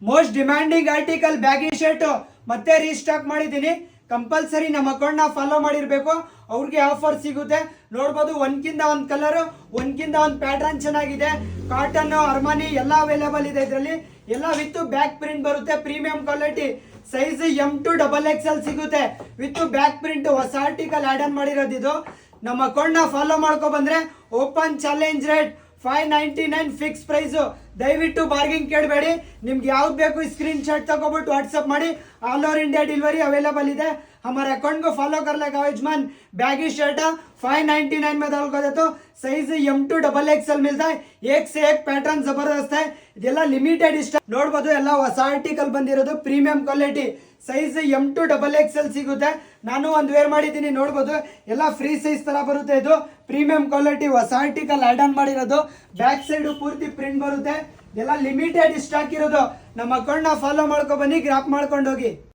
Most demanding article baggy shirt ಮತ್ತೆ restock ಮಾಡಿದ್ದೀನಿ. Compulsory ನಮ್ಮ ಅಕೌಂಟ್ ನ ಫಾಲೋ ಮಾಡಿರ್ಬೇಕು, ಅವ್ರಿಗೆ ಆಫರ್ ಸಿಗುತ್ತೆ. ನೋಡ್ಬೋದು ಒಂದ್ಕಿಂತ ಒಂದ್ ಕಲರ್, ಒಂದ್ಕಿಂತ ಒಂದ್ ಪ್ಯಾಟರ್ನ್ ಚೆನ್ನಾಗಿದೆ. ಕಾಟನ್, ಅರ್ಮಾನಿ ಎಲ್ಲ ಅವೈಲೇಬಲ್ ಇದೆ ಇದರಲ್ಲಿ. ಎಲ್ಲ ವಿತ್ ಬ್ಯಾಕ್ ಪ್ರಿಂಟ್ ಬರುತ್ತೆ, ಪ್ರೀಮಿಯಂ ಕ್ವಾಲಿಟಿ. ಸೈಜ್ M2XXL ಸಿಗುತ್ತೆ ವಿತ್ ಬ್ಯಾಕ್ ಪ್ರಿಂಟ್. ಹೊಸ ಆರ್ಟಿಕಲ್ ಆಡ್ ಆನ್ ಮಾಡಿರೋದು ಇದು. ನಮ್ಮ ಅಕೌಂಟ್ ನ ಫಾಲೋ ಮಾಡ್ಕೊ ಬಂದ್ರೆ open challenge rate 599 fix price. ದಯವಿಟ್ಟು ಬಾರ್ಗಿಂಗ್ ಕೇಳಬೇಡಿ. ನಿಮ್ಗೆ ಯಾವ್ದು ಬೇಕು ಸ್ಕ್ರೀನ್ ಶಾಟ್ ತಗೋಬಿಟ್ಟು ವಾಟ್ಸಪ್ ಮಾಡಿ. All over India delivery available है. हमारे अकाउंट को फॉलो कर लेगा यजमान. बैगी शर्ट 599 में डाल को देते. साइज M2XXL मिलता है. एक से एक पैटर्न जबरदस्त है. ಇದೆಲ್ಲ ಲಿಮಿಟೆಡ್ ಇಷ್ಟ. ನೋಡಬಹುದು ಎಲ್ಲ ಹೊಸ ಆರ್ಟಿಕಲ್ ಬಂದಿರೋದು, ಪ್ರೀಮಿಯಂ ಕ್ವಾಲಿಟಿ. ಸೈಜ್ M2XXL ಸಿಗುತ್ತೆ. ನಾನು ಒಂದು ವೇರ್ ಮಾಡಿದ್ದೀನಿ, ನೋಡಬಹುದು ಎಲ್ಲ ಫ್ರೀ ಸೈಜ್ ತರ ಬರುತ್ತೆ. ಇದು ಪ್ರೀಮಿಯಂ ಕ್ವಾಲಿಟಿ ಹೊಸ ಆರ್ಟಿಕಲ್ ಆಡ್ ಆನ್ ಮಾಡಿರೋದು. ಬ್ಯಾಕ್ ಸೈಡ್ ಪೂರ್ತಿ ಪ್ರಿಂಟ್ ಬರುತ್ತೆ. ಎಲ್ಲ ಲಿಮಿಟೆಡ್ ಸ್ಟಾಕ್ ಇರೋದು. ನಮ್ಮ ಅಕೌಂಟ್ ನ ಫಾಲೋ ಮಾಡ್ಕೊ ಬನ್ನಿ, ಗ್ರಾಪ್ ಮಾಡ್ಕೊಂಡು ಹೋಗಿ.